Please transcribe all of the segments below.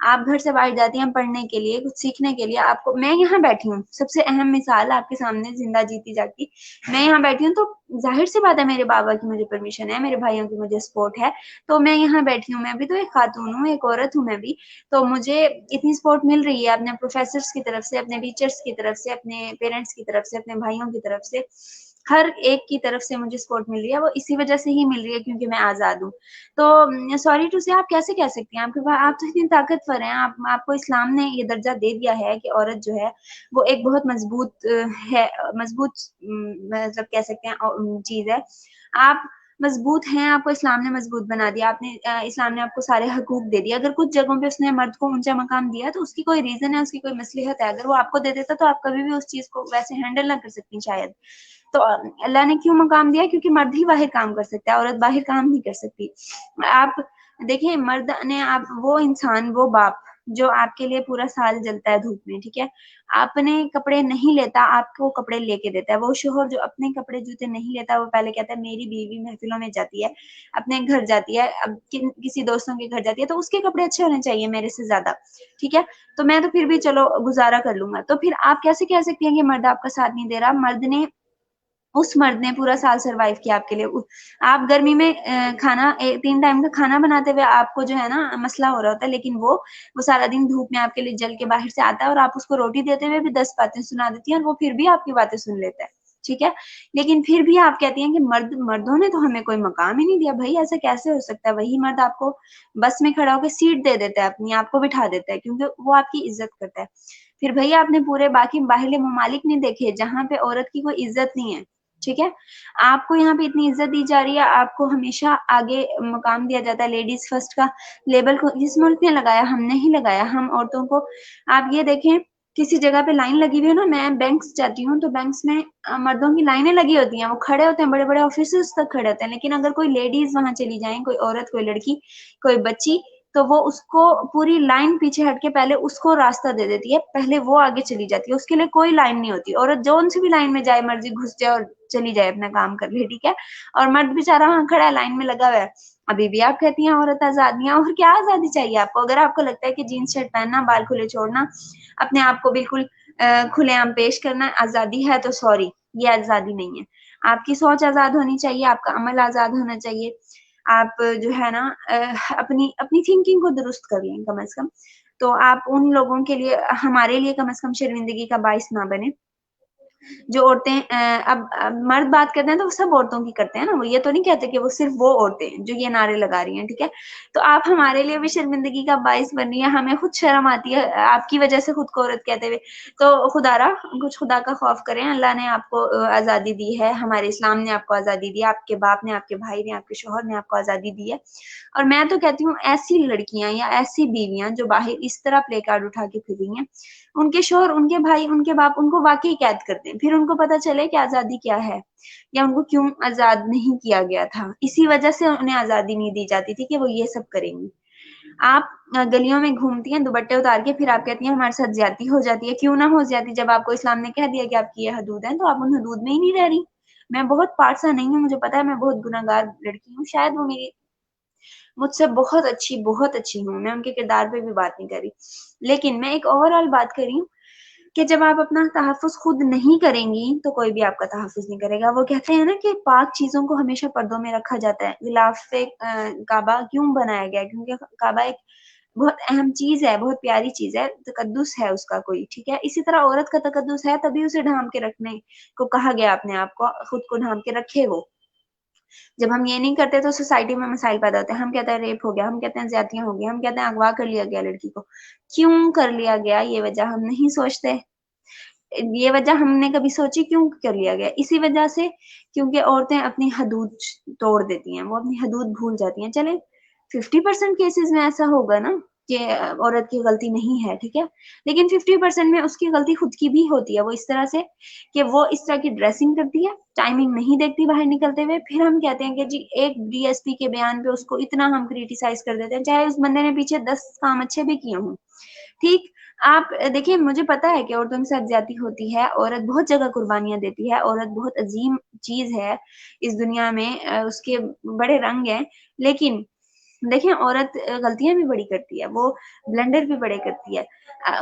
آپ گھر سے باہر جاتی ہیں پڑھنے کے لیے، کچھ سیکھنے کے لیے، آپ کو، میں یہاں بیٹھی ہوں، سب سے اہم مثال آپ کے سامنے زندہ جیتی جاتی، میں یہاں بیٹھی ہوں، تو ظاہر سی بات ہے میرے بابا کی مجھے پرمیشن ہے، میرے بھائیوں کی مجھے سپورٹ ہے، تو میں یہاں بیٹھی ہوں، میں بھی تو ایک خاتون ہوں، ایک عورت ہوں میں بھی، تو مجھے اتنی سپورٹ مل رہی ہے اپنے پروفیسرز کی طرف سے، اپنے ٹیچرز کی طرف سے، اپنے پیرنٹس کی طرف سے، اپنے بھائیوں کی طرف سے، ہر ایک کی طرف سے مجھے سپورٹ مل رہی ہے، وہ اسی وجہ سے ہی مل رہی ہے کیونکہ میں آزاد ہوں۔ تو سوری ٹو سے، آپ کیسے کہہ سکتی ہیں، آپ کے پاس، آپ تو اتنی طاقتور ہیں، آپ کو اسلام نے یہ درجہ دے دیا ہے کہ عورت جو ہے وہ ایک بہت مضبوط ہے، مضبوط مطلب کہہ سکتے ہیں چیز ہے، آپ مضبوط ہیں، آپ کو اسلام نے مضبوط بنا دیا، آپ نے اسلام نے آپ کو سارے حقوق دے دیا، اگر کچھ جگہوں پہ اس نے مرد کو اونچا مقام دیا تو اس کی کوئی ریزن ہے، اس کی کوئی مصلحت ہے، اگر وہ آپ کو دے دیتا تو آپ کبھی بھی اس چیز کو ویسے ہینڈل نہ کر سکتی شاید، تو اللہ نے کیوں مقام دیا؟ کیونکہ مرد ہی باہر کام کر سکتا ہے، عورت باہر کام نہیں کر سکتی۔ آپ دیکھیں، مرد نے، آپ وہ انسان، وہ باپ جو آپ کے لیے پورا سال جلتا ہے دھوپ میں، ٹھیک ہے، اپنے کپڑے نہیں لیتا، آپ کو کپڑے لے کے دیتا ہے، وہ شوہر جو اپنے کپڑے جوتے نہیں لیتا، وہ پہلے کہتا ہے میری بیوی محفلوں میں جاتی ہے، اپنے گھر جاتی ہے، اب کسی دوستوں کے گھر جاتی ہے تو اس کے کپڑے اچھے ہونے چاہیے میرے سے زیادہ، ٹھیک ہے، تو میں تو پھر بھی چلو گزارا کر لوں گا، تو پھر آپ کیسے کہہ سکتی ہیں کہ مرد آپ کا ساتھ نہیں دے رہا؟ اس مرد نے پورا سال سروائیو کیا آپ کے لیے، آپ گرمی میں کھانا 3 ٹائم کا کھانا بناتے ہوئے آپ کو جو ہے نا مسئلہ ہو رہا ہوتا ہے، لیکن وہ سارا دن دھوپ میں آپ کے لیے جل کے باہر سے آتا ہے، اور آپ اس کو روٹی دیتے ہوئے بھی 10 باتیں سنا دیتی ہیں، اور وہ پھر بھی آپ کی باتیں سن لیتا ہے، ٹھیک ہے، لیکن پھر بھی آپ کہتی ہیں کہ مردوں نے تو ہمیں کوئی مقام ہی نہیں دیا۔ بھائی ایسا کیسے ہو سکتا ہے؟ وہی مرد آپ کو بس میں کھڑا ہو کے سیٹ دے دیتا ہے اپنی، آپ کو بٹھا دیتا ہے کیونکہ وہ آپ کی عزت کرتا ہے۔ پھر بھائی آپ نے پورے باقی باہرلے ممالک نہیں دیکھے جہاں پہ عورت کی کوئی عزت نہیں ہے، ٹھیک ہے، آپ کو یہاں پہ اتنی عزت دی جا رہی ہے، آپ کو ہمیشہ آگے مقام دیا جاتا ہے، لیڈیز فرسٹ کا لیبل کو جس ملک نے لگایا، ہم نے ہی لگایا، ہم عورتوں کو، آپ یہ دیکھیں کسی جگہ پہ لائن لگی ہوئی ہے نا، میں بینکس جاتی ہوں تو بینکس میں مردوں کی لائنیں لگی ہوتی ہیں، وہ کھڑے ہوتے ہیں، بڑے بڑے آفیسرز تک کھڑے ہوتے ہیں، لیکن اگر کوئی لیڈیز وہاں چلی جائیں، کوئی عورت، کوئی لڑکی، کوئی بچی، تو وہ اس کو پوری لائن پیچھے ہٹ کے پہلے اس کو راستہ دے دیتی ہے، پہلے وہ آگے چلی جاتی ہے، اس کے لیے کوئی لائن نہیں ہوتی، عورت جون سی بھی لائن میں جائے مرضی گھس جائے اور چلی جائے اپنا کام کر لے، ٹھیک ہے، اور مرد بیچارہ وہاں کھڑا ہے لائن میں لگا ہوا ہے۔ ابھی بھی آپ کہتی ہیں عورت آزادیاں، اور کیا آزادی چاہیے آپ کو؟ اگر آپ کو لگتا ہے کہ جینس شرٹ پہننا، بال کھلے چھوڑنا، اپنے آپ کو بالکل کھلے عام پیش کرنا آزادی ہے تو سوری، یہ آزادی نہیں ہے۔ آپ کی سوچ آزاد ہونی چاہیے، آپ کا عمل آزاد ہونا چاہیے، آپ جو ہے نا اپنی تھنکنگ کو درست کر لیں کم از کم، تو آپ ان لوگوں کے لیے، ہمارے لیے کم از کم شرمندگی کا باعث نہ بنے۔ جو عورتیں اب مرد بات کرتے ہیں تو وہ سب عورتوں کی کرتے ہیں نا، وہ یہ تو نہیں کہتے کہ وہ صرف وہ عورتیں جو یہ نعرے لگا رہی ہیں، ٹھیک ہے، تو آپ ہمارے لیے بھی شرمندگی کا باعث بن رہی ہے، ہمیں خود شرم آتی ہے آپ کی وجہ سے خود کو عورت کہتے ہوئے، تو کچھ خدا کا خوف کریں، اللہ نے آپ کو آزادی دی ہے، ہمارے اسلام نے آپ کو آزادی دی ہے، آپ کے باپ نے، آپ کے بھائی نے، آپ کے شوہر نے آپ کو آزادی دی ہے، اور میں تو کہتی ہوں ایسی لڑکیاں یا ایسی بیویاں جو باہر اس طرح پلے کارڈ اٹھا کے پھر رہی ہیں، ان کے شوہر، ان کے بھائی، ان کے باپ ان کو واقعی قید کرتے ہیں، پھر ان کو پتہ چلے کہ آزادی کیا ہے، یا ان کو کیوں آزاد نہیں کیا گیا تھا، اسی وجہ سے انہیں آزادی نہیں دی جاتی تھی کہ وہ یہ سب کریں گی۔ آپ گلیوں میں گھومتی ہیں دوپٹے اتار کے، پھر آپ کہتی ہیں ہمارے ساتھ زیادتی ہو جاتی ہے، کیوں نہ ہو جاتی؟ جب آپ کو اسلام نے کہہ دیا کہ آپ کی یہ حدود ہیں تو آپ ان حدود میں ہی نہیں رہ رہی۔ میں بہت پارسا نہیں ہوں، مجھے پتا ہے میں بہت گناہگار لڑکی ہوں، شاید وہ میری مجھ سے بہت اچھی ہوں، میں ان کے کردار پہ بھی بات نہیں کر رہی، لیکن میں ایک اوور آل بات کر رہی ہوں کہ جب آپ اپنا تحفظ خود نہیں کریں گی تو کوئی بھی آپ کا تحفظ نہیں کرے گا۔ وہ کہتے ہیں نا کہ پاک چیزوں کو ہمیشہ پردوں میں رکھا جاتا ہے۔ غلاف کعبہ کیوں بنایا گیا؟ کیونکہ کعبہ ایک بہت اہم چیز ہے، بہت پیاری چیز ہے، تقدس ہے اس کا کوئی، ٹھیک ہے، اسی طرح عورت کا تقدس ہے، تبھی اسے ڈھانپ کے رکھنے کو کہا گیا، اپنے آپ کو، خود کو ڈھانپ کے رکھے وہ۔ جب ہم یہ نہیں کرتے تو سوسائٹی میں مسائل پیدا ہوتے ہیں، ہم کہتے ہیں ریپ ہو گیا، ہم کہتے ہیں زیادتیاں ہو گئی، ہم کہتے ہیں اغوا کر لیا گیا لڑکی کو، کیوں کر لیا گیا یہ وجہ ہم نہیں سوچتے، یہ وجہ ہم نے کبھی سوچی کیوں کر لیا گیا؟ اسی وجہ سے کیونکہ عورتیں اپنی حدود توڑ دیتی ہیں، وہ اپنی حدود بھول جاتی ہیں۔ چلیں 50% کیسز میں ایسا ہوگا نا کہ عورت کی غلطی نہیں ہے، ٹھیک ہے، لیکن 50% میں اس کی غلطی خود کی بھی ہوتی ہے، وہ اس طرح سے کہ وہ اس طرح کی ڈریسنگ کرتی ہے، ٹائمنگ نہیں دیکھتی باہر نکلتے ہوئے، پھر ہم کہتے ہیں کہ جی ایک ڈی ایس پی کے بیان پہ اس کو اتنا ہم کریٹیسائز کر دیتے ہیں، چاہے اس بندے نے پیچھے 10 کام اچھے بھی کیے ہوں، ٹھیک۔ آپ دیکھیں، مجھے پتا ہے کہ عورتوں کے ساتھ زیادتی ہوتی ہے، عورت بہت جگہ قربانیاں دیتی ہے، عورت بہت عظیم چیز ہے اس دنیا میں، اس کے بڑے رنگ ہیں، لیکن دیکھیں عورت غلطیاں بھی بڑی کرتی ہے, وہ بلنڈر بھی بڑے کرتی ہے,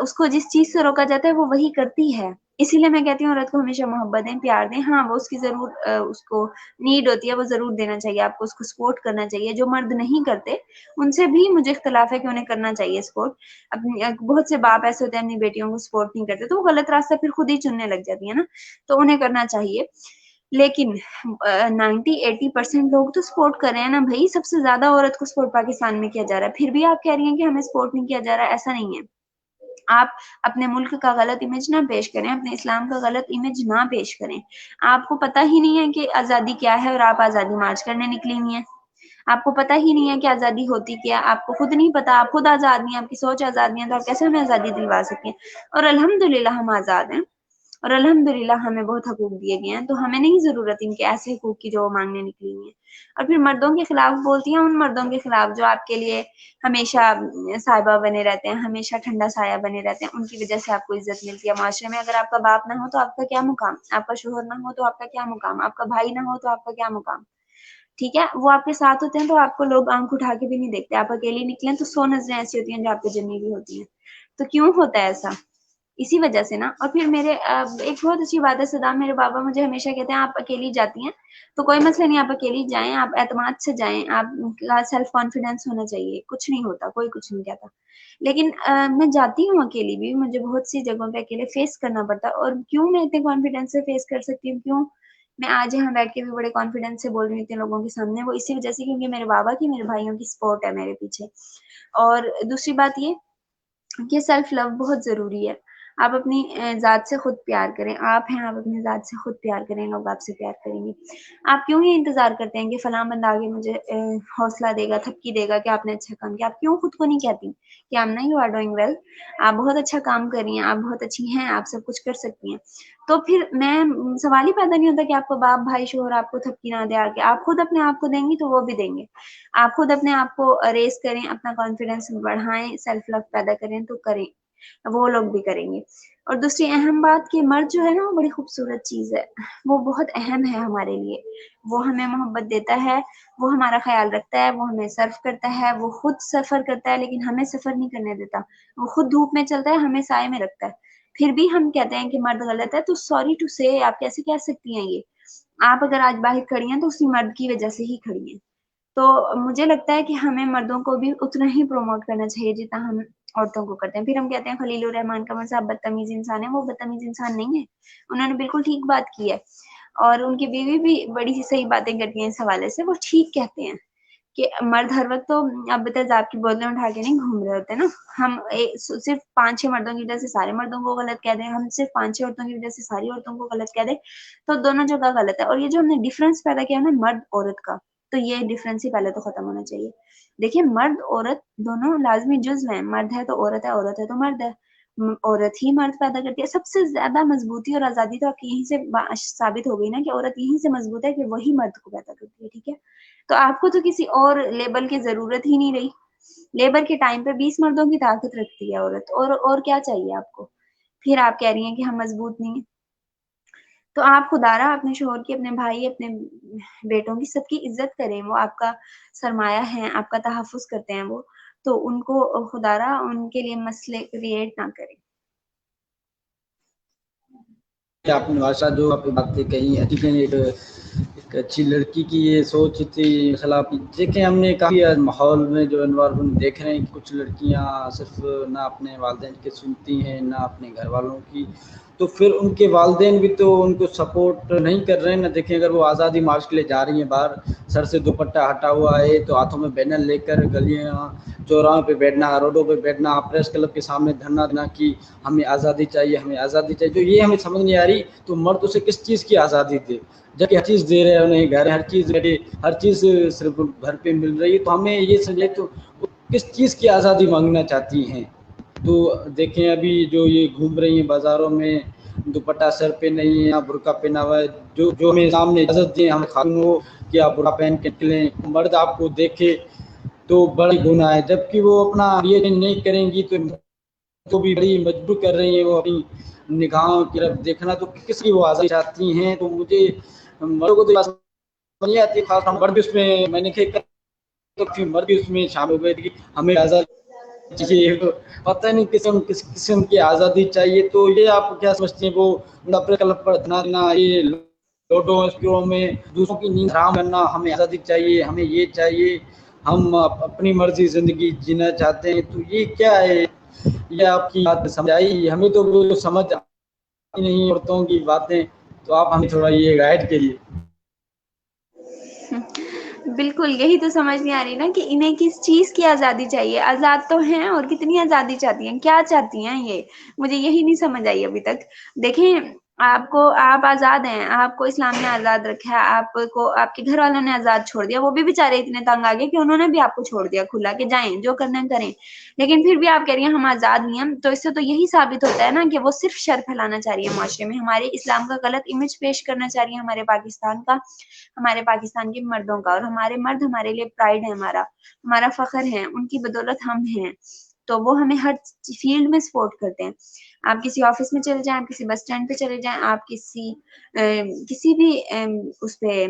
اس کو جس چیز سے روکا جاتا ہے وہ وہی کرتی ہے. اسی لیے میں کہتی ہوں عورت کو ہمیشہ محبت دیں, پیار دیں. ہاں وہ اس کی ضرور اس کو نیڈ ہوتی ہے, وہ ضرور دینا چاہیے آپ کو, اس کو سپورٹ کرنا چاہیے. جو مرد نہیں کرتے ان سے بھی مجھے اختلاف ہے کہ انہیں کرنا چاہیے سپورٹ. اپنی بہت سے باپ ایسے ہوتے ہیں اپنی بیٹیوں کو سپورٹ نہیں کرتے, تو وہ غلط راستہ پھر خود ہی چننے لگ جاتی ہے نا, تو انہیں کرنا چاہیے. لیکن 90-80% لوگ تو سپورٹ کر رہے ہیں نا بھائی. سب سے زیادہ عورت کو سپورٹ پاکستان میں کیا جا رہا ہے, پھر بھی آپ کہہ رہی ہیں کہ ہمیں سپورٹ نہیں کیا جا رہا. ایسا نہیں ہے. آپ اپنے ملک کا غلط امیج نہ پیش کریں, اپنے اسلام کا غلط امیج نہ پیش کریں. آپ کو پتہ ہی نہیں ہے کہ آزادی کیا ہے, اور آپ آزادی مارچ کرنے نکلی ہوئی ہیں. آپ کو پتہ ہی نہیں ہے کہ آزادی ہوتی کیا, آپ کو خود نہیں پتا. آپ خود آزاد نہیں ہیں, آپ کی سوچ آزاد نہیں ہے, تو آپ کیسے ہمیں آزادی دلوا سکتے ہیں. اور الحمدللہ ہم آزاد ہیں, اور الحمدللہ ہمیں بہت حقوق دیے گئے ہیں, تو ہمیں نہیں ضرورت ان کے ایسے حقوق کی جو وہ مانگنے نکلی ہوئی ہیں. اور پھر مردوں کے خلاف بولتی ہیں, ان مردوں کے خلاف جو آپ کے لیے ہمیشہ صاحبہ بنے رہتے ہیں, ہمیشہ ٹھنڈا سایہ بنے رہتے ہیں. ان کی وجہ سے آپ کو عزت ملتی ہے معاشرے میں. اگر آپ کا باپ نہ ہو تو آپ کا کیا مقام, آپ کا شوہر نہ ہو تو آپ کا کیا مقام, آپ کا بھائی نہ ہو تو آپ کا کیا مقام. ٹھیک ہے, وہ آپ کے ساتھ ہوتے ہیں تو آپ کو لوگ آنکھ اٹھا کے بھی نہیں دیکھتے. آپ اکیلی نکلیں تو 100 نظریں ایسی ہوتی ہیں جو آپ پہ جمی ہوئی ہوتی ہیں. تو کیوں ہوتا ہے ایسا؟ اسی وجہ سے نا. اور پھر میرے ایک بہت اچھی بات ہے صدام, میرے بابا مجھے ہمیشہ کہتے ہیں آپ اکیلی جاتی ہیں تو کوئی مسئلہ نہیں, آپ اکیلی جائیں, آپ اعتماد سے جائیں, آپ کا سیلف کانفیڈینس ہونا چاہیے. کچھ نہیں ہوتا, کوئی کچھ نہیں کہتا. لیکن میں جاتی ہوں اکیلی بھی, مجھے بہت سی جگہوں پہ اکیلے فیس کرنا پڑتا. اور کیوں میں اتنے کانفیڈینس سے فیس کر سکتی ہوں, کیوں میں آج یہاں بیٹھ کے بھی بڑے کانفیڈینس سے بول رہی ہوں اتنے لوگوں کے سامنے, وہ اسی وجہ سے کیونکہ میرے بابا کی, میرے بھائیوں کی سپورٹ ہے میرے پیچھے. اور دوسری بات یہ کہ سیلف لو بہت ضروری ہے. آپ اپنی ذات سے خود پیار کریں. آپ ہیں, آپ اپنی ذات سے خود پیار کریں, لوگ آپ سے پیار کریں گے. آپ کیوں ہی انتظار کرتے ہیں کہ فلاں بندہ آگے مجھے حوصلہ دے گا, تھپکی دے گا کہ آپ نے اچھا کام کیا. آپ کیوں خود کو نہیں کہتی کہ Amna you are doing well, آپ بہت اچھا کام کر رہی ہیں, آپ بہت اچھی ہیں, آپ سب کچھ کر سکتی ہیں. تو پھر میں سوال ہی پیدا نہیں ہوتا کہ آپ کو باپ, بھائی, شوہر آپ کو تھپکی نہ دے آگے. آپ خود اپنے آپ کو دیں گی تو وہ بھی دیں گے. آپ خود اپنے آپ کو ریز کریں, اپنا کانفیڈینس بڑھائیں, سیلف لو پیدا کریں تو کریں, وہ لوگ بھی کریں گے. اور دوسری اہم بات کہ مرد جو ہے نا وہ بڑی خوبصورت چیز ہے, وہ بہت اہم ہے ہمارے لیے. وہ ہمیں محبت دیتا ہے, وہ ہمارا خیال رکھتا ہے, وہ ہمیں سرو کرتا ہے, وہ خود سفر کرتا ہے لیکن ہمیں سفر نہیں کرنے دیتا. وہ خود دھوپ میں چلتا ہے, ہمیں سائے میں رکھتا ہے. پھر بھی ہم کہتے ہیں کہ مرد غلط ہے, تو سوری ٹو سے, آپ کیسے کہہ سکتی ہیں یہ؟ آپ اگر آج باہر کھڑی ہیں تو اسی مرد کی وجہ سے ہی کھڑی ہیں. تو مجھے لگتا ہے کہ ہمیں مردوں کو بھی اتنا ہی پروموٹ کرنا چاہیے جتنا ہم عورتوں کو کرتے ہیں. پھر ہم کہتے ہیں خلیل الرحمان قمر صاحب بدتمیز انسان ہے. وہ بدتمیز انسان نہیں ہے, انہوں نے بالکل ٹھیک بات کی ہے. اور ان کی بیوی بھی بڑی ہی صحیح باتیں کرتی ہیں اس حوالے سے. وہ ٹھیک کہتے ہیں کہ مرد ہر وقت تو اب تیزاب کی بوتلیں اٹھا کے نہیں گھوم رہے ہوتے نا. ہم صرف 5-6 مردوں کی وجہ سے سارے مردوں کو غلط کہہ دیں, ہم صرف 5-6 عورتوں کی وجہ سے ساری عورتوں کو غلط کہہ دیں, تو دونوں جگہ غلط ہے. اور یہ جو ہم نے ڈفرینس پیدا کیا نا مرد عورت کا, تو یہ ڈفرینس ہی پہلے تو ختم ہونا چاہیے. دیکھیں مرد عورت دونوں لازمی جزو ہیں. مرد ہے تو عورت ہے, عورت ہے تو مرد ہے. عورت ہی مرد پیدا کرتی ہے. سب سے زیادہ مضبوطی اور آزادی تو آپ کی یہیں سے ثابت ہو گئی نا کہ عورت یہیں سے مضبوط ہے کہ وہی مرد کو پیدا کرتی ہے. ٹھیک ہے, تو آپ کو تو کسی اور لیبل کی ضرورت ہی نہیں رہی. لیبر کے ٹائم پہ 20 مردوں کی طاقت رکھتی ہے عورت, اور کیا چاہیے آپ کو؟ پھر آپ کہہ رہی ہیں کہ ہم مضبوط نہیں ہیں. تو آپ خدا رہا اپنے شوہر کی, اپنے بھائی, اپنے بیٹوں کی, سب کی عزت کریں. وہ آپ کا سرمایہ ہے, آپ کا تحفظ کرتے ہیں وہ, تو ان کو خدا رہا ان کے لیے مسئلے کریٹ نہ کریں. آپ نے بادشاہ جو آپ کی باتیں کہی ایک اچھی لڑکی کی یہ سوچ تھی خلاف. دیکھیں ہم نے کافی ماحول میں جو انوائرمنٹ دیکھ رہے ہیں, کچھ لڑکیاں صرف نہ اپنے والدین کی سنتی ہیں نہ اپنے گھر والوں کی, تو پھر ان کے والدین بھی تو ان کو سپورٹ نہیں کر رہے ہیں نا. دیکھیں اگر وہ آزادی مارچ کے لیے جا رہی ہیں باہر, سر سے دوپٹہ ہٹا ہوا ہے, تو ہاتھوں میں بینر لے کر گلیاں چوراہوں پہ بیٹھنا, روڈوں پہ بیٹھنا, پریس کلب کے سامنے دھرنا دینا کہ ہمیں آزادی چاہیے, ہمیں آزادی چاہیے, جو یہ ہمیں سمجھ نہیں آ رہی. تو مرد اسے کس چیز کی آزادی دے, جبکہ ہر چیز دے رہے ہیں انہیں, گھر, ہر چیز صرف گھر پہ مل رہی ہے. تو ہمیں یہ سمجھے تو کس چیز کی آزادی مانگنا چاہتی ہیں. تو دیکھیں ابھی جو یہ گھوم رہی ہیں بازاروں میں, دوپٹہ سر پہ نہیں ہے, برقع پہنا ہوا ہے, جو ہمیں سامنے اجازت دیں ہم خاتونوں کہ آپ برقع پہن کے نکلیں, مرد آپ کو دیکھے تو بڑی گناہ ہے. جبکہ وہ اپنا یہ نہیں کریں گی تو بھی بڑی مجبور کر رہی ہیں وہ اپنی نگاہوں کی طرف دیکھنا. تو کس کی وہ آزادی چاہتی ہیں؟ تو مجھے مردوں کو تو نہیں آتی, خاص طور پر اس میں میں نے تو مرد بھی اس میں شامل ہو گئے تھے کہ ہمیں آزادی چاہیے، پتہ نہیں کس قسم کی آزادی چاہیے. تو یہ آپ کیا سمجھتے ہیں، وہ اپنے قلب پر دھنا دینا، یہ لوڈو اسکولوں میں دوسروں کی نیند حرام کرنا، ہمیں آزادی چاہیے، ہمیں یہ چاہیے، ہم اپنی مرضی زندگی جینا چاہتے ہیں، تو یہ کیا ہے؟ یہ آپ کی بات سمجھ آئی؟ ہمیں تو وہ سمجھ نہیں عورتوں کی باتیں، تو آپ ہمیں تھوڑا یہ گائیڈ کریے. بالکل یہی تو سمجھ نہیں آ رہی نا کہ انہیں کس چیز کی آزادی چاہیے. آزاد تو ہیں اور کتنی آزادی چاہتی ہیں، کیا چاہتی ہیں یہ مجھے یہی نہیں سمجھ آئی ابھی تک. دیکھیں آپ آزاد ہیں، آپ کو اسلام نے آزاد رکھا ہے، آپ کو آپ کے گھر والوں نے آزاد چھوڑ دیا. وہ بھی بےچارے اتنے تنگ آ گئے کہ انہوں نے بھی آپ کو چھوڑ دیا کھلا کہ جائیں جو کرنا کریں، لیکن پھر بھی آپ کہہ رہی ہیں ہم آزاد نہیں ہیں. تو اس سے تو یہی ثابت ہوتا ہے نا کہ وہ صرف شر پھیلانا چاہ رہی ہے معاشرے میں، ہمارے اسلام کا غلط امیج پیش کرنا چاہ رہی ہے ہمارے پاکستان کا، ہمارے پاکستان کے مردوں کا. اور ہمارے مرد ہمارے لیے پرائڈ ہے، ہمارا فخر ہے، ان کی بدولت ہم ہیں. تو وہ ہمیں ہر فیلڈ میں سپورٹ کرتے ہیں. آپ کسی آفس میں چلے جائیں، آپ کسی بس اسٹینڈ پہ چلے جائیں، آپ کسی بھی اس پہ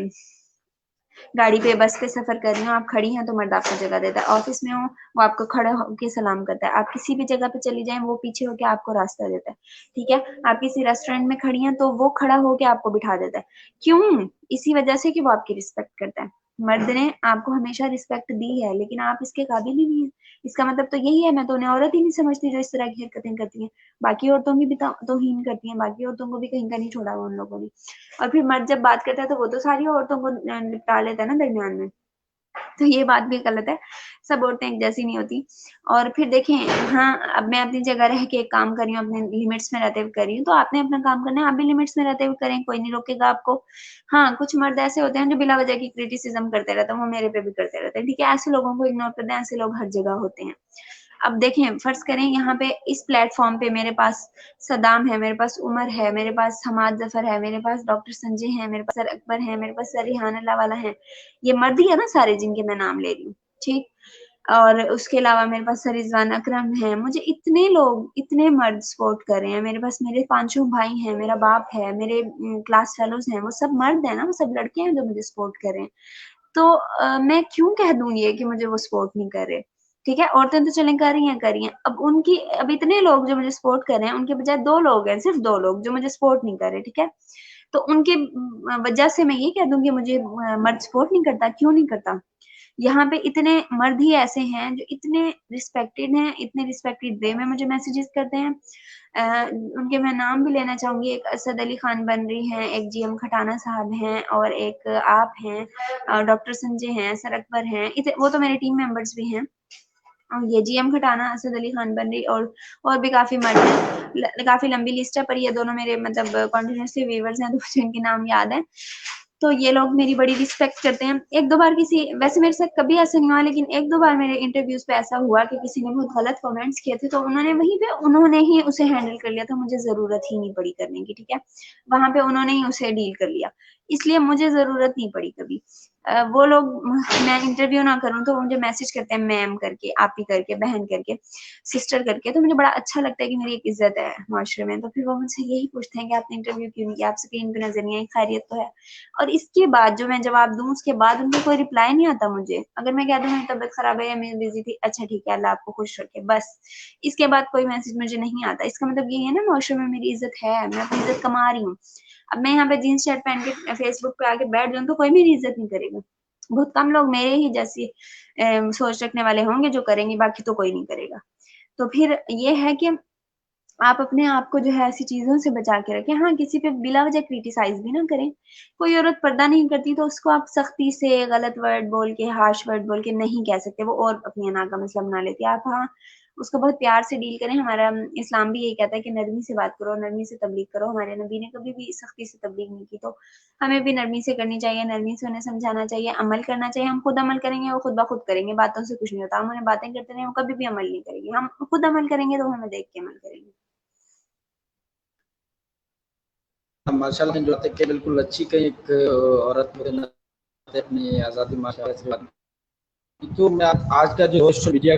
گاڑی پہ بس پہ سفر کر رہی ہوں، آپ کھڑی ہیں تو مرد آپ کو جگہ دیتا ہے. آفس میں ہوں وہ آپ کو کھڑے ہو کے سلام کرتا ہے. آپ کسی بھی جگہ پہ چلی جائیں وہ پیچھے ہو کے آپ کو راستہ دیتا ہے. ٹھیک ہے، آپ کسی ریسٹورینٹ میں کھڑی ہیں تو وہ کھڑا ہو کے آپ کو بٹھا دیتا ہے. کیوں؟ اسی وجہ سے کہ وہ آپ کی رسپیکٹ کرتا ہے. مرد نے آپ کو ہمیشہ رسپیکٹ دی ہے، لیکن آپ اس کے قابل ہی نہیں ہیں. اس کا مطلب تو یہی ہے، میں تو انہیں عورت ہی نہیں سمجھتی جو اس طرح کی حرکتیں کرتی ہیں. باقی عورتوں کی بھی توہین کرتی ہیں، باقی عورتوں کو بھی کہیں کا نہیں چھوڑا ہوا ان لوگوں نے. اور پھر مرد جب بات کرتا ہے تو وہ تو ساری عورتوں کو نپٹا لیتا ہے نا درمیان میں. تو یہ بات بھی غلط ہے، سب عورتیں ایک جیسی نہیں ہوتی. اور پھر دیکھیں، ہاں اب میں اپنی جگہ رہ کے ایک کام کر رہی ہوں، اپنے لمٹس میں رہتے ہوئے کر رہی ہوں، تو آپ نے اپنا کام کرنا ہے، آپ بھی لمٹس میں رہتے ہوئے کریں، کوئی نہیں روکے گا آپ کو. ہاں کچھ مرد ایسے ہوتے ہیں جو بلا وجہ کی کرٹیسزم کرتے رہتے ہیں، وہ میرے پہ بھی کرتے رہتے ہیں. ٹھیک ہے، ایسے لوگوں کو اگنور کر دیں، ایسے لوگ ہر جگہ ہوتے ہیں. اب دیکھیں، فرض کریں یہاں پہ اس پلیٹ فارم پہ میرے پاس صدام ہے، میرے پاس عمر ہے، میرے پاس حماد ظفر ہے، میرے پاس ڈاکٹر سنجے ہیں، میرے پاس سر اکبر ہے، میرے پاس سر ریحان اللہ والا ہے. یہ مرد ہی ہے نا سارے جن کے میں نام لے رہی ہوں. ٹھیک، اور اس کے علاوہ میرے پاس سر رضوان اکرم ہے. مجھے اتنے لوگ، اتنے مرد سپورٹ کر رہے ہیں. میرے پاس میرے 5 بھائی ہیں، میرا باپ ہے، میرے کلاس فیلوز ہیں، وہ سب مرد ہیں نا، وہ سب لڑکے ہیں جو مجھے سپورٹ کر رہے ہیں. تو میں کیوں کہہ دوں یہ کہ مجھے وہ سپورٹ نہیں کر رہے؟ ٹھیک ہے، عورتیں تو چلیں کر رہی ہیں. اب اتنے لوگ جو مجھے سپورٹ کر رہے ہیں، ان کے بجائے 2 لوگ ہیں، صرف 2 لوگ جو مجھے سپورٹ نہیں کر رہے. ٹھیک ہے، تو ان کے وجہ سے میں یہ کہہ دوں کہ مجھے مرد سپورٹ نہیں کرتا. کیوں نہیں کرتا؟ یہاں پہ اتنے مرد ہی ایسے ہیں جو اتنے ریسپیکٹڈ ہیں، اتنے ریسپیکٹڈ وے میں مجھے میسیجز کرتے ہیں. ان کے میں نام بھی لینا چاہوں گی. ایک اسد علی خان بنری ہیں، ایک جی ایم کھٹانا صاحب ہیں، اور ایک آپ ہیں، ڈاکٹر سنجے ہیں، سر اکبر ہیں. وہ تو میرے ٹیم ممبرس بھی ہیں. یہ جی ایم کھٹانا، اسد علی خان بنری اور بھی کافی مرد ہیں. کافی لمبی لسٹ ہے، پر یہ دونوں میرے مطلب کنٹینیوسلی ویورز ہیں، تو مجھے ان کے نام یاد ہیں. تو یہ لوگ میری بڑی رسپیکٹ کرتے ہیں. 1-2 بار ویسے میرے ساتھ کبھی ایسا نہیں ہوا، لیکن 1-2 بار میرے انٹرویوز پہ ایسا ہوا کہ کسی نے بہت غلط کمنٹس کیے تھے، تو انہوں نے ہی اسے ہینڈل کر لیا تھا. مجھے ضرورت ہی نہیں پڑی کرنے کی. ٹھیک ہے، وہاں پہ انہوں نے ہی اسے ڈیل کر لیا، اس لیے مجھے ضرورت نہیں پڑی کبھی. وہ لوگ، میں انٹرویو نہ کروں تو مجھے میسج کرتے ہیں میم کر کے، آپی کر کے، بہن کر کے، سسٹر کر کے. تو مجھے بڑا اچھا لگتا ہے کہ میری ایک عزت ہے معاشرے میں. تو پھر وہ مجھ سے یہی پوچھتے ہیں کہ آپ نے انٹرویو کیوں نہیں کیا، آپ اسکرین پہ نظر نہیں آئی، خیریت تو ہے؟ اور اس کے بعد جو میں جواب دوں، اس کے بعد ان کو کوئی رپلائی نہیں آتا مجھے. اگر میں کہہ دوں میری طبیعت خراب ہے یا میں بزی تھی، اچھا ٹھیک ہے، اللہ آپ کو خوش رکھے، بس. اس کے بعد کوئی میسج مجھے نہیں آتا. اس کا مطلب یہ ہے نا معاشرے میں میری عزت ہے، میں اپنی عزت کما رہی ہوں. اب میں یہاں پہ جینس شرٹ پہن کے فیس بک پہ آ کے بیٹھ جاؤں تو کوئی میری عزت نہیں کرے گا. بہت کم لوگ میرے ہی جیسی سوچ رکھنے والے ہوں گے جو کریں گے، باقی تو کوئی نہیں کرے گا. تو پھر یہ ہے کہ آپ اپنے آپ کو جو ہے ایسی چیزوں سے بچا کے رکھیں. ہاں کسی پہ بلا وجہ کریٹیسائز بھی نہ کریں. کوئی عورت پردہ نہیں کرتی تو اس کو آپ سختی سے غلط ورڈ بول کے، ہارش ورڈ بول کے نہیں کہہ سکتے، وہ اور اپنی انا کا مسئلہ بنا لیتی ہے. آپ ہاں اس کو بہت پیار سے ڈیل کریں. ہمارا اسلام بھی یہی کہتا ہے کہ نرمی سے بات کرو، نرمی سے تبلیغ کرو. ہمارے نبی نے کبھی بھی سختی سے تبلیغ نہیں کی، تو ہمیں بھی نرمی سے کرنی چاہیے، نرمی سے انہیں سمجھانا چاہیے، عمل کرنا چاہیے. ہم خود عمل کریں گے، وہ خود بخود کریں گے. باتوں سے کچھ نہیں ہوتا. ہم انہیں باتیں کرتے رہیں، وہ کبھی بھی عمل نہیں کریں گے. ہم خود عمل کریں گے تو ہمیں دیکھ کے عمل کریں گے. ماشاء اللہ جو کہ بالکل اچھی کہیں ایک عورت اپنی آزادی ماشاء اللہ سے بات. تو میں آج کا جو سوشل میڈیا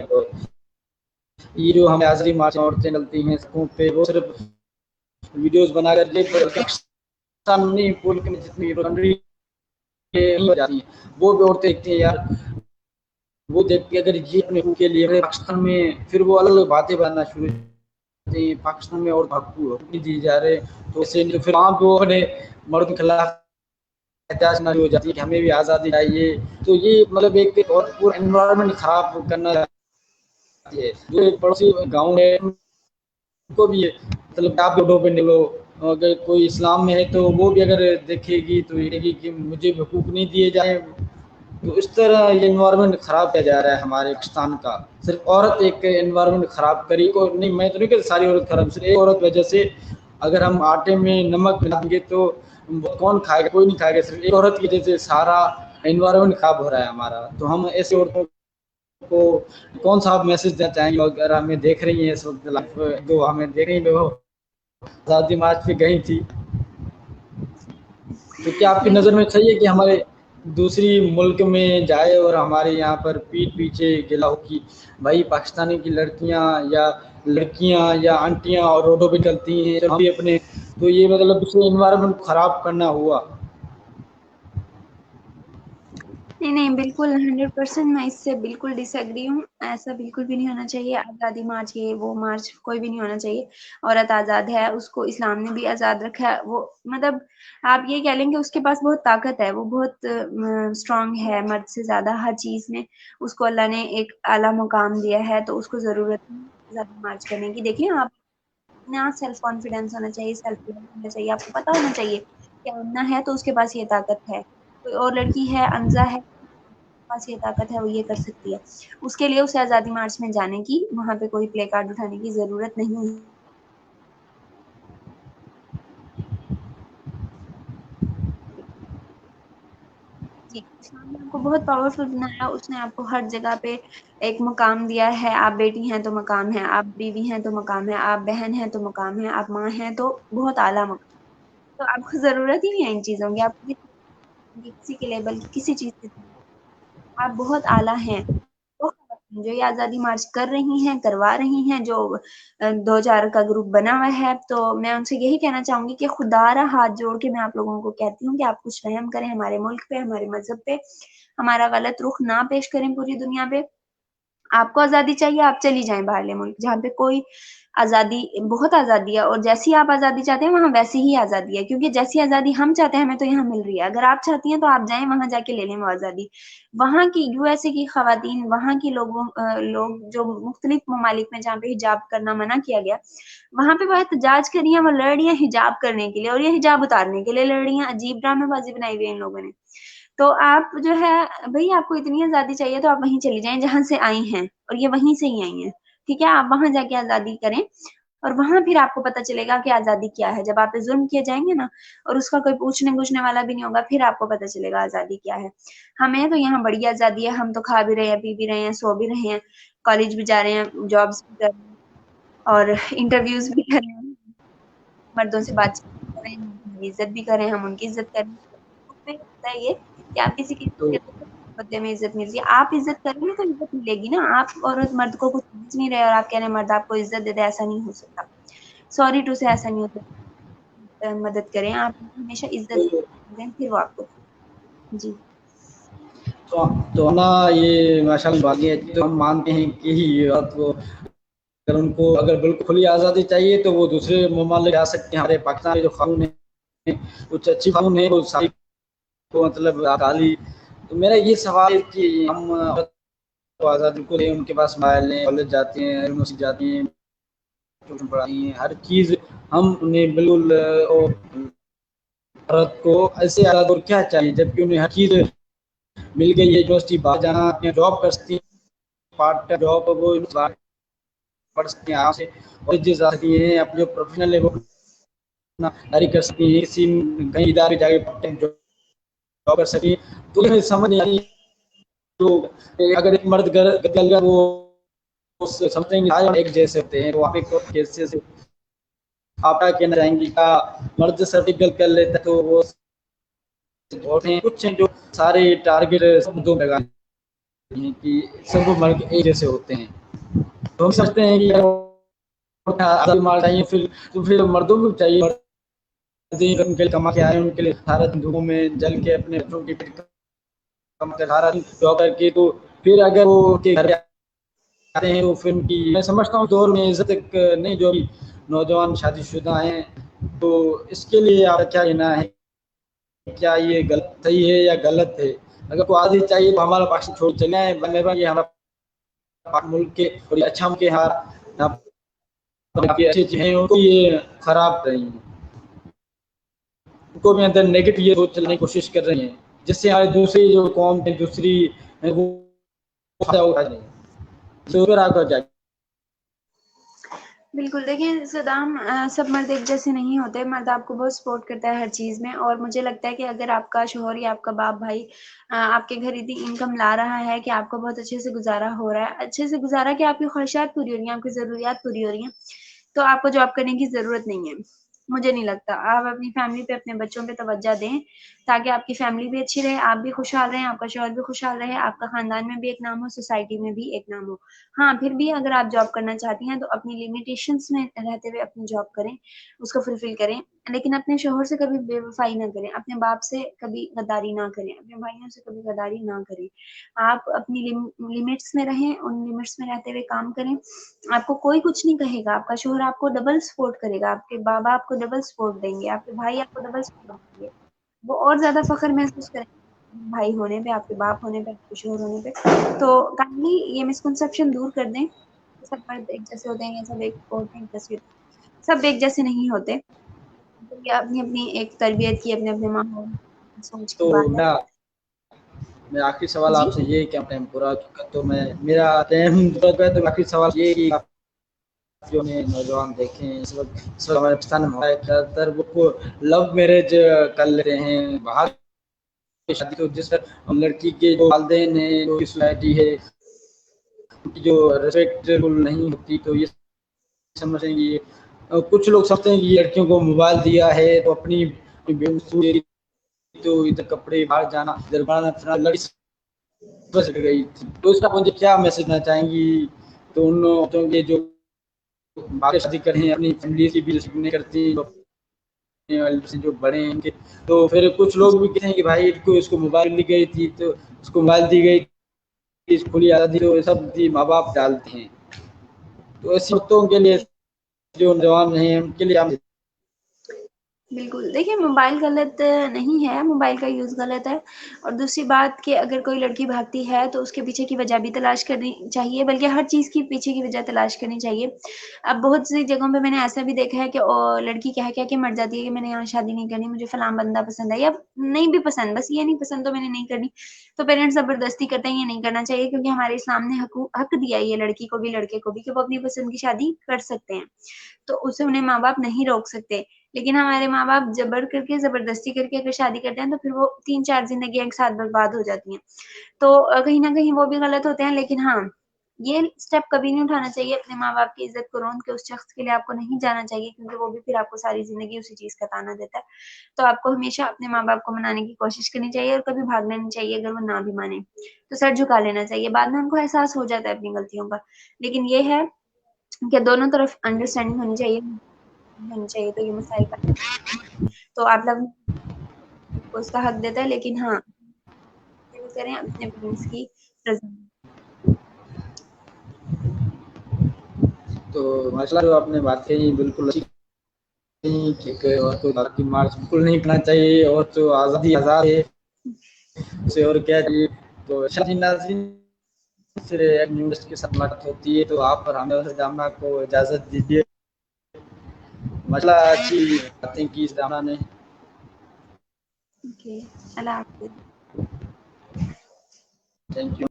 یہ جو ہمیں آزادی مارچ عورتیں چلتی ہیں سڑکوں پہ، وہ صرف ویڈیوز بنا کر جتنی ہو جاتی ہیں وہ بھی عورتیں دیکھتی ہیں یار وہ دیکھ کے اگر یہ اپنے حقوق کے لیے پاکستان میں پھر وہ الگ الگ باتیں بنانا شروع کرتے ہیں، پاکستان میں اور حقوق نہیں دی جا رہے تو اسے پھر وہاں پہ وہ اپنے مرد کے خلاف احتجاج ہو جاتی ہے کہ ہمیں بھی آزادی چاہیے. تو یہ مطلب ایک اور پورا انوائرمنٹ خراب کرنا ہے. جو پڑوسی گاؤں ہے ان کو بھی مطلب آپ روڈوں پہ نکلو، اگر کوئی اسلام میں ہے تو وہ بھی اگر دیکھے گی تو یہ گی کہ مجھے حقوق نہیں دیے جائیں. تو اس طرح یہ انوائرمنٹ خراب کیا جا رہا ہے ہمارے پاکستان کا. صرف عورت ایک انوائرمنٹ خراب کری کو نہیں، میں تو نہیں کہ ساری عورت خراب، صرف ایک عورت وجہ سے اگر ہم آٹے میں نمک ملا دیں گے تو کون کھائے گا؟ کوئی نہیں کھائے گا. صرف ایک عورت کی وجہ سے سارا انوائرمنٹ خراب ہو رہا ہے ہمارا. تو ہم ایسے عورتوں کو کون سا آپ میسج دینا چاہیں گے اگر ہمیں دیکھ رہی ہیں اس وقت جو ہمیں دیکھ رہی ہیں وہ آزادی مارچ پہ گئی تھی، تو کیا آپ کی بالکل نظر میں صحیح ہے کہ ہمارے دوسری ملک میں جائے اور ہمارے یہاں پر پیٹ پیچھے گلا ہو کہ بھائی پاکستانی کی لڑکیاں یا آنٹیاں اور روڈوں پہ چلتی ہیں ہم اپنے، تو یہ مطلب اس انوائرمنٹ خراب کرنا ہوا. نہیں بالکل 100% میں اس سے بالکل ڈس ایگری ہوں. ایسا بالکل بھی نہیں ہونا چاہیے. آزادی مارچ یہ وہ مارچ کوئی بھی نہیں ہونا چاہیے. عورت آزاد ہے، اس کو اسلام نے بھی آزاد رکھا ہے. وہ مطلب آپ یہ کہہ لیں کہ اس کے پاس بہت طاقت ہے، وہ بہت اسٹرانگ ہے مرد سے زیادہ ہر چیز میں. اس کو اللہ نے ایک اعلیٰ مقام دیا ہے تو اس کو ضرورت ہے آزادی مارچ کرنے کی. دیکھیں آپ اتنا سیلف کانفیڈینس ہونا چاہیے، سیلف ہونا چاہیے. آپ کو پتا ہونا چاہیے کہ آمنہ ہے تو اس کے پاس یہ طاقت ہے. کوئی اور لڑکی ہے، انزا ہے، پاس یہ طاقت ہے، وہ یہ کر سکتی ہے. اس کے لیے اسے آزادی مارچ میں جانے کی، وہاں پہ کوئی پلے کارڈ اٹھانے کی ضرورت نہیں ہے. جی اسلام نے آپ کو بہت پاورفل بنایا. اس نے آپ کو ہر جگہ پہ ایک مقام دیا ہے. آپ بیٹی ہیں تو مقام ہے، آپ بیوی ہیں تو مقام ہے، آپ بہن ہیں تو مقام ہے، آپ ماں ہیں تو بہت اعلیٰ مقام. تو آپ کو ضرورت ہی نہیں ہے ان چیزوں کی. آپ کسی کے لیبل کی کسی چیز کی آپ بہت اعلیٰ ہیں. جو یہ آزادی مارچ کر رہی ہیں، کروا رہی ہیں، جو 2-4 کا گروپ بنا ہوا ہے، تو میں ان سے یہی کہنا چاہوں گی کہ خدا را ہاتھ جوڑ کے میں آپ لوگوں کو کہتی ہوں کہ آپ کچھ رحم کریں ہمارے ملک پہ، ہمارے مذہب پہ. ہمارا غلط رخ نہ پیش کریں پوری دنیا پہ. آپ کو آزادی چاہیے، آپ چلی جائیں باہرلے ملک جہاں پہ کوئی آزادی، بہت آزادی ہے. اور جیسی آپ آزادی چاہتے ہیں وہاں ویسی ہی آزادی ہے، کیونکہ جیسی آزادی ہم چاہتے ہیں ہمیں تو یہاں مل رہی ہے. اگر آپ چاہتی ہیں تو آپ جائیں وہاں جا کے لے لیں وہ آزادی. وہاں کی USA کی خواتین، وہاں کی لوگ جو مختلف ممالک میں جہاں پہ حجاب کرنا منع کیا گیا، وہاں پہ وہ احتجاج کر رہی ہیں. وہ لڑ رہی ہیں حجاب کرنے کے لیے، اور یہ حجاب اتارنے کے لیے لڑ رہی ہیں. عجیب ڈرامے بازی بنائی ہوئی ہے ان لوگوں نے. تو آپ جو ہے بھائی، آپ کو اتنی آزادی چاہیے تو آپ وہیں چلی جائیں جہاں سے آئی ہیں، اور یہ وہیں سے ہی آئی ہیں. ٹھیک ہے، آپ وہاں جا کے آزادی کریں، اور وہاں پھر آپ کو پتا چلے گا کہ آزادی کیا ہے. جب آپ پہ ظلم کیے جائیں گے نا، اور اس کا کوئی پوچھنے گوچھنے والا بھی نہیں ہوگا، پھر آپ کو پتا چلے گا آزادی کیا ہے. ہمیں تو یہاں بڑی آزادی ہے. ہم تو کھا بھی رہے ہیں، پی بھی رہے ہیں، سو بھی رہے ہیں، کالج بھی جا رہے ہیں، جابس بھی کر رہے ہیں، اور انٹرویوز بھی کر رہے ہیں، مردوں سے بات چیت کر رہے ہیں، ہماری عزت بھی کر رہے ہیں، ہم ان کی عزت کر رہے ہیں. ہوتا ہے یہ کہ آپ کسی کی تو بدلے میں عزت ملتی ہے. آپ عزت کریں گے تو عزت ملے گی نا. آپ عورت مرد کو کچھ سمجھ نہیں رہے اور آپ کہہ رہے ہیں مرد آپ کو عزت دے دے، ایسا نہیں ہو سکتا. سوری ٹو سے ایسا نہیں ہوتا. مدد کریں، آپ ہمیشہ عزت دیں، پھر وہ آپ کو. جی تو نا یہ ماشاء اللہ باتیں ہیں تو ہم مانتے ہیں کہ یہ بات کو اگر ان کو اگر بالکل کھلی آزادی چاہیے تو وہ دوسرے ممالک جا سکتے ہیں. ہمارے پاکستان کے جو قانون ہیں کچھ اچھی قانون ہے وہ ساری کو مطلب اکالی. تو میرا یہ سوال ہے کہ ہم آزادی کو ان کے پاس موبائل ہیں، کالج جاتے ہیں، یونیورسٹی جاتی ہیں، ٹیوشن پڑھائی ہیں، ہر چیز ہم انہیں بالکل عورت کو ایسے اور کیا چاہیے جبکہ انہیں ہر چیز مل گئی ہے. یونیورسٹی باہر جانا، جاب کر سکتی ہیں، پارٹ ٹائم جاب وہ پڑھ سکتے ہیں آپ سے، اور چیز آتی ہے اپنے پروفیشنل لیول جاری کر سکتی ہیں. کسی کہیں ادارے جا کے کر سکیں. تو سمجھ نہیں آئی تو اگر ایک مرد گل وہ سمجھیں گے ایک جیسے ہوتے ہیں. وہاں پہ کیسے آپ کیا کہنا چاہیں گے؟ کا مرد سرٹیفکیٹ کر لیتا تو وہ کچھ جو سارے ٹارگیٹ سب دو لگا کہ سب مرد ایک جیسے ہوتے ہیں. تو ہم سمجھتے ہیں کہ مال چاہیے تو پھر مردوں کو چاہیے ان کے کما کے آئے ان کے لیے سارا دن دھوپوں میں جل کے اپنے بچوں کی کر کے تو پھر اگر وہ کے گھر آتے ہیں تو پھر ان کی میں سمجھتا ہوں دور میں عزت نہیں جو نوجوان شادی شدہ ہیں تو اس کے لیے آپ کیا کہنا ہے کیا یہ غلط صحیح ہے یا غلط ہے اگر کوئی آدمی چاہیے تو ہمارا پاکستان چھوڑ چلے آئے یہ ہمارا ملک کے اچھا ملک کے ہار اچھی ہیں ان کو یہ خراب رہی ہیں ان کو بھی اندر نیگیٹو یہ سوچ چلنے کی کوشش کر رہی ہیں جس سے ہماری دوسری جو قوم ہے دوسری وہ اٹھا رہی ہیں بالکل دیکھیں صدام سب مرد ایک جیسے نہیں ہوتے. مرد آپ کو بہت سپورٹ کرتا ہے ہر چیز میں اور مجھے لگتا ہے کہ اگر آپ کا شوہر یا آپ کا باپ بھائی آپ کے گھر اتنی انکم لا رہا ہے کہ آپ کو بہت اچھے سے گزارا ہو رہا ہے اچھے سے گزارا کہ آپ کی خواہشات پوری ہو رہی ہیں آپ کی ضروریات پوری ہو رہی ہیں تو آپ کو جاب کرنے کی ضرورت نہیں ہے. مجھے نہیں لگتا. آپ اپنی فیملی پہ اپنے بچوں پہ توجہ دیں تاکہ آپ کی فیملی بھی اچھی رہے آپ بھی خوشحال رہیں آپ کا شوہر بھی خوشحال رہے آپ کا خاندان میں بھی ایک نام ہو سوسائٹی میں بھی ایک نام ہو. ہاں پھر بھی اگر آپ جاب کرنا چاہتی ہیں تو اپنی لمیٹیشنس میں رہتے ہوئے اپنی جاب کریں اس کو فلفل کریں لیکن اپنے شوہر سے کبھی بے وفائی نہ کریں اپنے باپ سے کبھی غداری نہ کریں اپنے بھائیوں سے کبھی غداری نہ کریں. آپ اپنی لمٹس میں رہیں ان لمٹس میں رہتے ہوئے کام کریں. آپ کو کوئی کچھ نہیں کہے گا آپ کا شوہر آپ کو ڈبل سپورٹ کرے گا آپ کے بابا آپ کو ڈبل سپورٹ دیں گے آپ کے بھائی آپ کو ڈبل سپورٹ دیں گے. وہ اور زیادہ فخر محسوس کریں گے بھائی ہونے پہ آپ کے باپ ہونے پہ آپ کے شوہر ہونے پہ. تو کائنڈلی یہ مسکنسپشن دور کر دیں سب مرد ایک جیسے ہوتے ہیں یا سب ایک جیسے سب ایک جیسے نہیں ہوتے. اپنی اپنی ایک تربیت کی اپنے اپنے ماحول سوچ کی تو بات ہے. میرا آخری سوال جی آپ سے یہ کیا ٹائم پورا تو میں میرا ٹائم تو آخری سوال یہ کہ جو نوجوان دیکھیں اس وقت ہمارے پاکستان میں زیادہ تر وہ لو میرج کر لیتے ہیں باہر شادی تو جس لڑکی کے جو والدین ہیں جو سوسائٹی ہے جو ریسپیکٹ نہیں ہوتی تو یہ سمجھیں گے کچھ لوگ سمجھتے ہیں کہ لڑکیوں کو موبائل دیا ہے تو اپنی تو ادھر کپڑے باہر جانا ادھر باہر گئی تو اس کا مجھے کیا میسج دینا چاہیں گی تو ان کے جو شادی کریں اپنی فیملی کی بھی رسپیکٹ نہیں کرتی جو بڑے ہیں تو پھر کچھ لوگ بھی کہتے ہیں کہ بھائی اس کو موبائل دی گئی تھی تو اس کو موبائل دی گئی کھلی آزادی تو سب ماں باپ ڈالتے ہیں تو ایسے بچوں کے لیے جو نوجوان ہیں ان کے لیے بالکل دیکھیے موبائل غلط نہیں ہے موبائل کا یوز غلط ہے اور دوسری بات کہ اگر کوئی لڑکی بھاگتی ہے تو اس کے پیچھے کی وجہ بھی تلاش کرنی چاہیے بلکہ ہر چیز کی پیچھے کی وجہ تلاش کرنی چاہیے. اب بہت سی جگہوں پہ میں نے ایسا بھی دیکھا ہے کہ لڑکی کہہ کے مر جاتی ہے کہ میں نے یہاں شادی نہیں کرنی مجھے فلاں بندہ پسند ہے یا نہیں بھی پسند بس یہ نہیں پسند تو میں نے نہیں کرنی تو پیرنٹس زبردستی کرتے ہیں یہ نہیں کرنا چاہیے کیونکہ ہمارے اسلام نے حق دیا ہے یہ لڑکی کو بھی لڑکے کو بھی کہ وہ اپنی پسند کی شادی کر سکتے ہیں تو اسے انہیں ماں باپ نہیں روک سکتے. لیکن ہمارے ماں باپ جبر کر کے زبردستی کر کے اگر شادی کرتے ہیں تو پھر وہ 3-4 زندگی ایک ساتھ برباد ہو جاتی ہیں تو کہیں نہ کہیں وہ بھی غلط ہوتے ہیں. لیکن ہاں یہ سٹیپ کبھی نہیں اٹھانا چاہیے اپنے ماں باپ کی عزت کو رون کے اس شخص کے لیے آپ کو نہیں جانا چاہیے کیونکہ وہ بھی پھر آپ کو ساری زندگی اسی چیز کا تانا دیتا ہے. تو آپ کو ہمیشہ اپنے ماں باپ کو منانے کی کوشش کرنی چاہیے اور کبھی بھاگنا نہیں چاہیے. اگر وہ نہ بھی مانے تو سر جھکا لینا چاہیے بعد میں ان کو احساس ہو جاتا ہے اپنی غلطیوں کا. لیکن یہ ہے کہ دونوں طرف انڈرسٹینڈنگ ہونی چاہیے تو یہ مسائل کا تو آپ لوگ کو اس کا حق دیتا ہے لیکن ہاں کریں اپنے پیرنٹس کی رضا. تو مسئلہ جو آپ نے بات کہی بالکل اور تو کی مارچ بالکل نہیں کرنا چاہیے اور تو آزادی آزاد ہے اسے اور کیا چاہیے. تو ناظرین پھر ایک نیوز کی سماعت ہوتی ہے تو آپ پر ہمیں جامعہ کو اجازت دیجیے. مسئلہ اچھی باتیں کی اس دامہ نے. اوکے اللہ حافظ. Thank you.